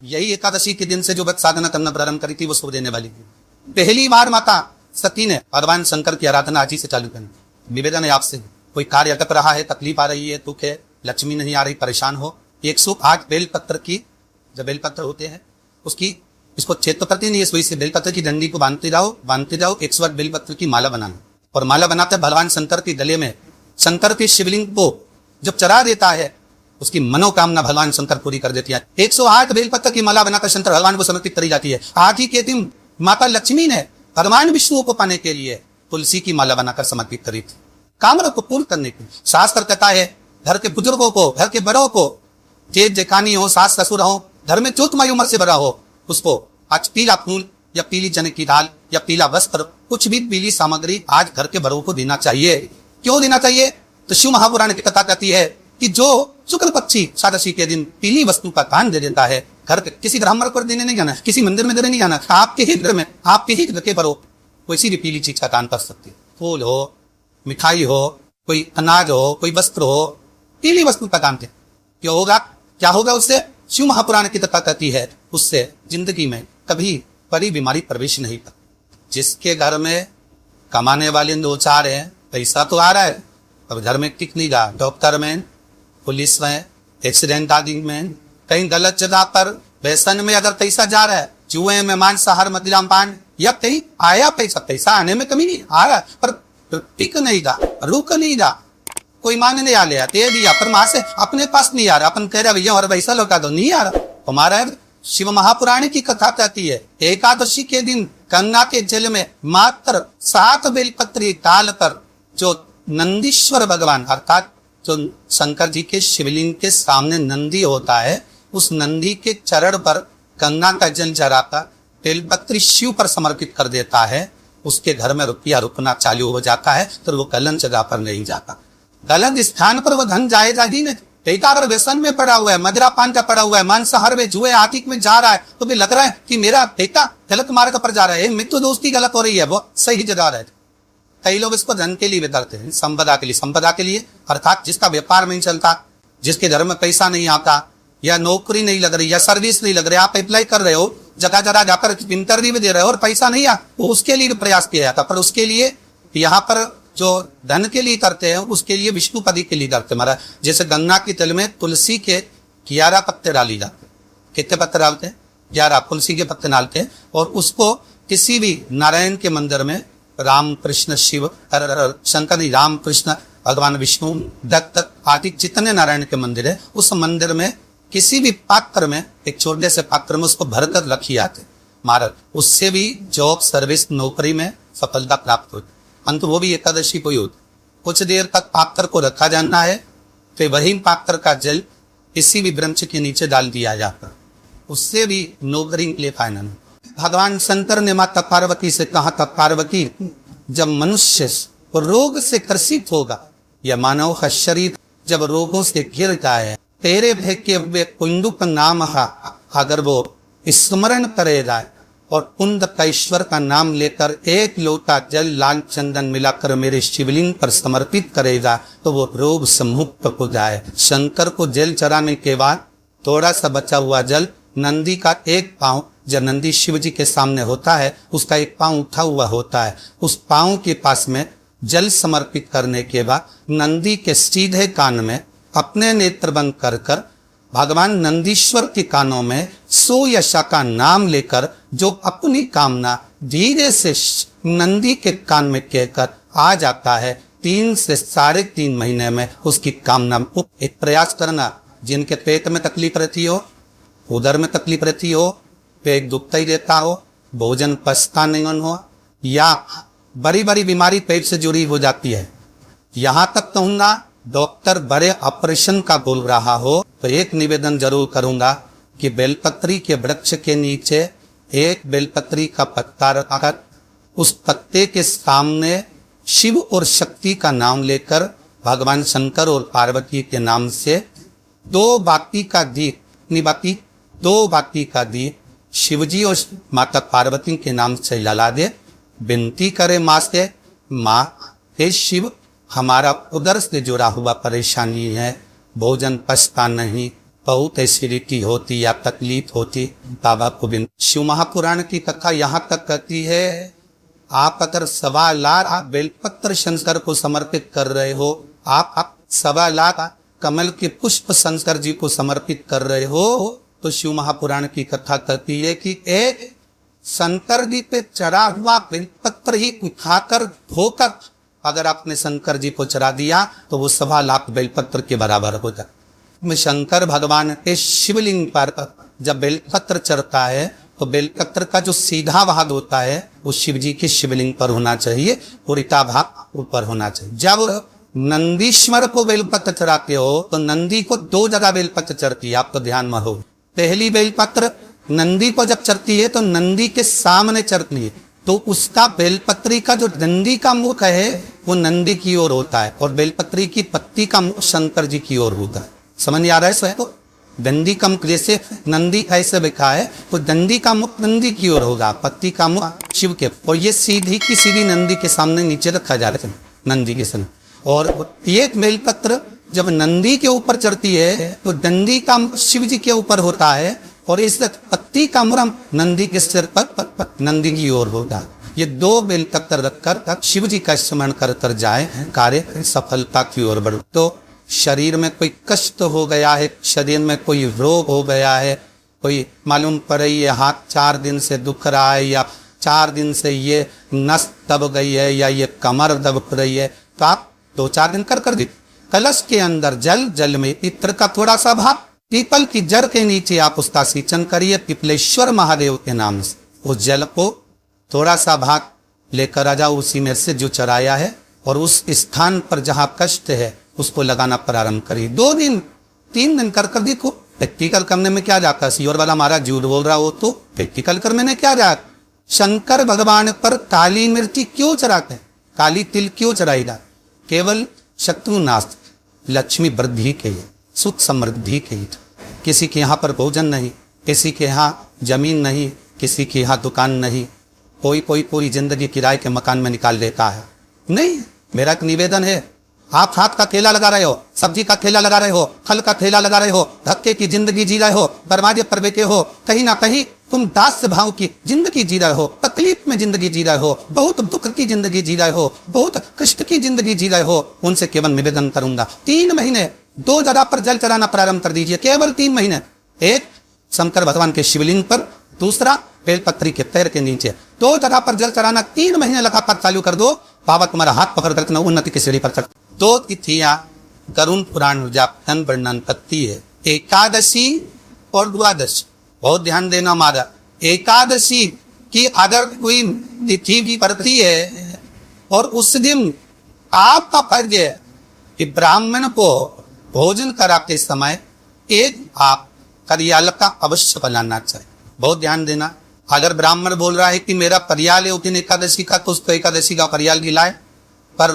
यही एकादशी के दिन से जो व्रत साधना करना प्रारंभ करी थी वो शुभ देने वाली थी। पहली बार माता सती ने भगवान शंकर की आराधना आज ही से चालू करी। निवेदन है आपसे, कोई कार्य अटक रहा है, तकलीफ आ रही है, दुख है, लक्ष्मी नहीं आ रही, परेशान हो, 108 बेलपत्र की जब बेलपत्र होते हैं उसकी, इसको छेद तो करती नहीं है, सुई से बेलपत्र की डंडी को बांधते जाओ 108 बेलपत्र की माला बनाना। और माला बनाते भगवान शंकर के गले में शंकर के शिवलिंग को जब चढ़ा देता है उसकी मनोकामना भगवान शंकर पूरी कर देती है। 108 बेलपत्र की माला बनाकर शंकर भगवान को समर्पित करी जाती है। आज ही के दिन माता लक्ष्मी ने भगवान विष्णु को पाने के लिए तुलसी की माला बनाकर समर्पित करी थी, कामना को पूर्ण करने की। शास्त्र कहता है घर के बुजुर्गों को, घर के बड़ों को, जेठ जेठानी हो, सास ससुर हो, घर में जो तुम्हारी उम्र से बड़ा हो, उसको आज पीला फूल या पीली चने की दाल या पीला वस्त्र, कुछ भी पीली सामग्री आज घर के बड़ों को देना चाहिए। क्यों देना चाहिए? तो शिव महापुराण की कथा कहती है कि जो शुक्ल पक्षी एकादशी के दिन पीली वस्तु का दान दे देता है, घर के किसी ब्राह्मण को देने नहीं जाना, किसी मंदिर में देने नहीं जाना, आपके ही घर में, आपके ही घर के बड़ों कोई भी पीली चीज का दान कर सकते हैं। फूल हो, मिठाई हो, कोई अनाज हो, कोई वस्त्र हो, पीली वस्तु का दान दे। क्या होगा? क्या होगा उससे? शिव महापुराण की कथा कहती है उससे जिंदगी में कभी बड़ी बीमारी प्रवेश नहीं कर। जिसके घर में कमाने वाले दो चार हैं, पैसा तो आ रहा है, अब घर में टिक नहीं रहा, डॉक्टर में, पुलिस में, एक्सीडेंट आदि में, कहीं गलत जगह पर व्यसन में अगर पैसा जा रहा है, जुए में, मांसाहार, मदिराम पान, या कहीं आया पैसा आने में कमी नहीं आ रहा, पर टिक नहीं रहा, रुक नहीं रहा, कोई मांगने आ लिया दे दिया, पर वहां से अपने पास नहीं आ रहा, अपन कह रहा भैया और पैसा लौटा दो, नहीं आ रहा। हमारा शिव महापुराण की कथा कहती है एकादशी के दिन गंगा के जल में मात्र 7 बेलपत्री डालकर जो नंदीश्वर भगवान अर्थात जो शंकर जी के शिवलिंग के सामने नंदी होता है, उस नंदी के चरण पर गंगा का जल चढ़ाकर बेलपत्री शिव पर समर्पित कर देता है, उसके घर में रुपया रुकना चालू हो जाता है। तो वो गलत जगह पर नहीं जाता, गलत स्थान पर वो धन जाएगा ही नहीं। बेटा अगर व्यसन में पड़ा हुआ है, मदिरा पान का पड़ा हुआ है, मांसाहार में, जुए आतिक में जा रहा है, तो भी लग रहा है कि मेरा बेटा गलत मार्ग पर जा रहा है, मित्र दोस्ती गलत हो रही है, वो सही जगह रहे। कई लोग इसको धन के लिए भी करते हैं, संपदा के लिए। संपदा के लिए अर्थात जिसका व्यापार नहीं चलता, जिसके घर में पैसा नहीं आता, या नौकरी नहीं लग रही, या सर्विस नहीं लग रही, आप अप्लाई कर रहे हो, जगह जगह जाकर इंटरव्यू भी दे रहे हो और पैसा नहीं आ, तो उसके लिए प्रयास किया जाता। पर उसके लिए यहाँ पर जो धन के लिए करते हैं उसके लिए विष्णुपदी के लिए करते महाराज। जैसे गंगा के जल में तुलसी के 11 पत्ते डाली जाते। कितने पत्ते डालते हैं? 11 तुलसी के पत्ते डालते हैं, और उसको किसी भी नारायण के मंदिर में, राम कृष्ण शिव शंकर, राम कृष्ण भगवान विष्णु दत्त आदि जितने नारायण के मंदिर है, उस मंदिर में किसी भी पात्र में, एक छोटे से पात्र में उसको भरकर रखी जाते महाराज। उससे भी जॉब सर्विस नौकरी में सफलता प्राप्त होती। अंत वो भी एकादशी को ही होती। कुछ देर तक पात्र को रखा जाना है, फिर वही पात्र का जल किसी भी वृक्ष के नीचे डाल दिया जाता, उससे भी नौकरी के लिए फायदा नहीं। भगवान शंकर ने माता पार्वती से कहा था, पार्वती जब मनुष्य रोग से ग्रसित होगा या मानव का शरीर जब रोगों से घिर जाए, तेरे भेके हुए कुंडुक नाम अगर वो स्मरण करेगा और कुंडकेश्वर का नाम लेकर एक लोटा जल लाल चंदन मिलाकर मेरे शिवलिंग पर समर्पित करेगा, तो वो रोग से मुक्त हो जाए। शंकर को जल चढ़ाने के बाद थोड़ा सा बचा हुआ जल नंदी का एक पांव, जब नंदी शिव जी के सामने होता है, उसका एक पांव उठा हुआ होता है, उस पांव के पास में जल समर्पित करने के बाद नंदी के सीधे कान में अपने नेत्र बंद कर कर भगवान नंदीश्वर के कानों में सो यशा का नाम लेकर जो अपनी कामना धीरे से नंदी के कान में कहकर आ जाता है, 3 से 3.5 महीने में उसकी कामना। एक प्रयास करना, जिनके पेट में तकलीफ रहती हो, उदर में तकलीफ रहती हो, पेट दुखता ही रहता हो, भोजन पचता नहीं हो, या बड़ी बड़ी बीमारी पेट से जुड़ी हो जाती है, यहाँ तक कहूँगा डॉक्टर बड़े ऑपरेशन का बोल रहा हो, तो एक निवेदन जरूर करूंगा कि बेलपत्री के वृक्ष के नीचे एक बेलपत्री का पत्ता रखकर उस पत्ते के सामने शिव और शक्ति का नाम लेकर भगवान शंकर और पार्वती के नाम से 2 बाती का दीप, दो बाती का दीप शिवजी और माता पार्वती के नाम से जला दे। विनती करे माँ से, माँ हे शिव, हमारा उदर से जुड़ा हुआ परेशानी है, भोजन पचता नहीं, बहुत एसिडिटी होती या तकलीफ होती, बाबा को बिन शिव महापुराण की कथा यहाँ तक कहती है, आप अगर 1.25 लाख आप बेलपत्र शंकर को समर्पित कर रहे हो, आप 1.25 लाख कमल के पुष्प शंकर जी को समर्पित कर रहे हो, तो शिव महापुराण की कथा कहती है कि एक शंकर जी पे चढ़ा हुआ बेलपत्र ही उठाकर धोकर अगर आपने शंकर जी को चढ़ा दिया तो वो 1.25 लाख बेलपत्र के बराबर हो जाता। शंकर भगवान के शिवलिंग पर जब बेलपत्र चढ़ता है तो बेलपत्र का जो सीधा भाग होता है वो शिव जी के शिवलिंग पर होना चाहिए, उल्टा भाग ऊपर होना चाहिए। जब नंदीश्वर को बेलपत्र चढ़ाते हो तो नंदी को 2 जगह बेलपत्र चढ़ती है, आपको ध्यान में हो। पहली बेलपत्र नंदी को जब चढ़ती है तो नंदी के सामने चढ़ती है, तो उसका बेलपत्री का जो नंदी का मुख है वो नंदी की ओर होता है और बेलपत्री की पत्ती का मुख शंकर जी की ओर होता है। समझ आ रहा है सो है? तो दंडी का मुख जैसे नंदी ऐसे बैठा है तो दंडी का मुख नंदी की ओर होगा, पत्ती का मुख शिव के, और ये सीधी की सीधी नंदी के सामने नीचे रखा जा रहा है, नंदी के सामने। और एक बेलपत्र जब नंदी के ऊपर चढ़ती है तो दंडी का मुख शिव जी के ऊपर होता है और इस पत्ती का मुरम नंदी के सिर पर नंदी की ओर होगा। ये 2 बेलपत्र रखकर शिव जी का स्मरण कर जाए, कार्य सफलता की ओर बढ़ो। तो शरीर में कोई कष्ट हो गया है, शरीर में कोई रोग हो गया है, कोई मालूम पड़े ये हाथ 4 दिन से दुख रहा है या 4 दिन से ये नस दब गई है या ये कमर दब रही है, तो आप 2-4 दिन कर दी। कलश के अंदर जल में पितर का थोड़ा सा भाग, पीपल की जड़ के नीचे आप उसका सिंचन करिए पिपलेश्वर महादेव के नाम से। उस जल को थोड़ा सा भाग लेकर आ जाओ, उसी में से जो चढ़ाया है, और उस स्थान पर जहां कष्ट है उसको लगाना प्रारंभ करिए। 2 दिन 3 दिन कर देखो, प्रैक्टिकल करने में क्या जाता है। सियोर वाला हमारा झूठ बोल रहा हो तो प्रैक्टिकल करने में क्या जाता। शंकर भगवान पर काली मिर्ची क्यों चढ़ाते हैं, काली तिल क्यों चढ़ाएगा? केवल शत्रु नाश, लक्ष्मी वृद्धि के लिए, सुख समृद्धि के लिए। किसी के यहाँ पर भोजन नहीं, किसी के यहाँ जमीन नहीं, किसी के यहाँ दुकान नहीं, कोई पूरी जिंदगी किराए के मकान में निकाल देता है। नहीं, मेरा एक निवेदन है, आप हाथ का ठेला लगा रहे हो, सब्जी का ठेला लगा रहे हो, फल का ठेला लगा रहे हो, धक्के की जिंदगी जी रहे हो, दरवाजे पर बैठे हो, कहीं ना कहीं तुम दास भाव की जिंदगी जी रहे हो, तकलीफ में जिंदगी जी रहे हो, बहुत दुख की जिंदगी जी रहे हो, बहुत कष्ट की जिंदगी जी रहे हो, उनसे केवल निवेदन करूंगा 3 महीने 2 जगह पर जल चढ़ाना प्रारंभ कर दीजिए, केवल 3 महीने। एक शंकर भगवान के शिवलिंग पर, दूसरा बेलपत्री के पैर के नीचे, 2 जगह पर जल चढ़ाना 3 महीने लगातार चालू कर दो, बाबा तुम्हारा हाथ पकड़ कर उन्नति की सीढ़ी पर चढ़। 2 तिथियां करुण पुराण विज्ञापन वर्णन करती है, एकादशी और द्वादशी। बहुत ध्यान देना मारा, एकादशी की अगर कोई तिथि भी पड़ती है और उस दिन आपका फर्ज है कि ब्राह्मण को भोजन कराते समय एक आप करियाल का अवश्य बनाना चाहिए। बहुत ध्यान देना, अगर ब्राह्मण बोल रहा है कि मेरा करियाल है उस दिन एकादशी का, तो उसको एकादशी का करियाल खिलाए, पर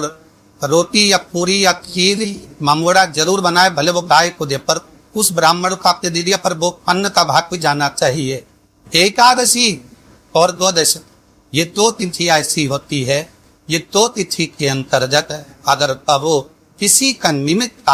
रोटी या पूरी या खीर मामूड़ा जरूर बनाए, भले वो गाय को दे, पर उस ब्राह्मण को आपने दे दिया, पर वो अन्न का भाग भी जाना चाहिए। एकादशी और द्वादशी ये 2 तिथियां ऐसी होती है, ये 2 तिथि के अंतर्गत अगर वो किसी का निमित्त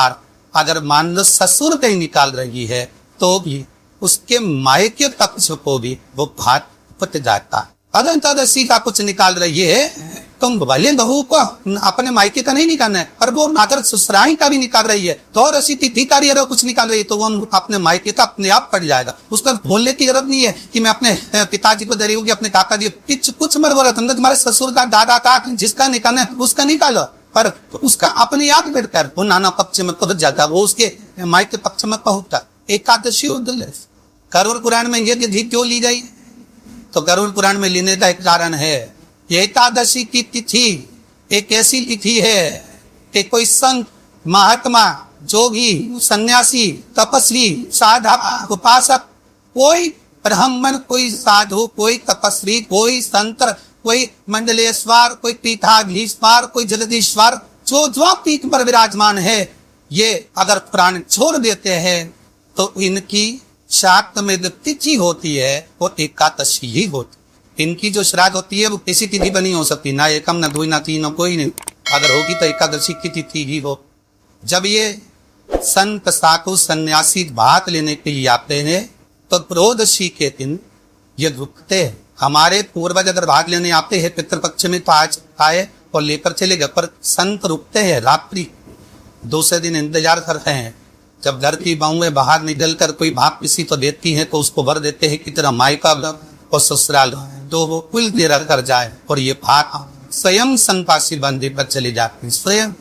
अगर मान लो ससुर कहीं निकाल रही है तो भी उसके मायके पक्ष को भी वो भात पट जाता है। अगर एकादशी का कुछ निकाल रही है तो भले बहू को अपने मायके का नहीं निकालना है, पर वो अगर ससुराई का भी निकाल रही है तो रसी तिथि कार्य अगर कुछ निकाल रही है तो वो अपने मायके का अपने आप पड़ जाएगा। उसका बोलने की जरूरत नहीं है कि मैं अपने पिताजी को दे रही हूँ, अपने काका जी कुछ मत बोला, तुम्हारे ससुर का दादा का जिसका निकालना है उसका निकालो, पर उसका अपने आप बैठकर वो नाना पक्ष में पहुंच जाता, वो उसके मायके पक्ष में पहुंचता। एकादशी गरुड़ पुराण में ये तिथि क्यों ली गई, तो गरुड़ पुराण में लेने का एक कारण है, एकादशी की तिथि एक ऐसी तिथि है कि कोई संत महात्मा जोगी सन्यासी तपस्वी साधक उपासक, कोई ब्राह्मण कोई साधु कोई तपस्वी कोई संत कोई मंडलेश्वर कोई पीठाधीश्वर कोई जगदीश्वर जो पीठ पर विराजमान है, ये अगर प्राण छोड़ देते हैं तो इनकी शाक्त में जो तिथि होती है वो एकादशी ही होती। इनकी जो श्राद्ध होती है वो किसी तिथि पर नहीं हो सकती, ना एकम ना दुई ना तीन कोई नहीं, अगर होगी तो एकादशी की तिथि ही हो। जब ये संत साधु सन्यासी भात लेने के लिए आते हैं तो त्रोदशी के दिन ये रुकते हैं। हमारे पूर्वज अगर भाग लेने आते हैं पितृपक्ष में तो आज आए और लेकर चले गए, पर संत रुकते हैं रात्रि, दूसरे दिन इंतजार कर रहे हैं। जब घर की बहुएं बाहर निकल कर कोई भाग किसी को देती है तो उसको वर देते हैं कि तेरा मायका और ससुराल तो वो कुल देर कर जाए, और ये भाग स्वयं संपासी बंदी पर चली जाती स्वयं।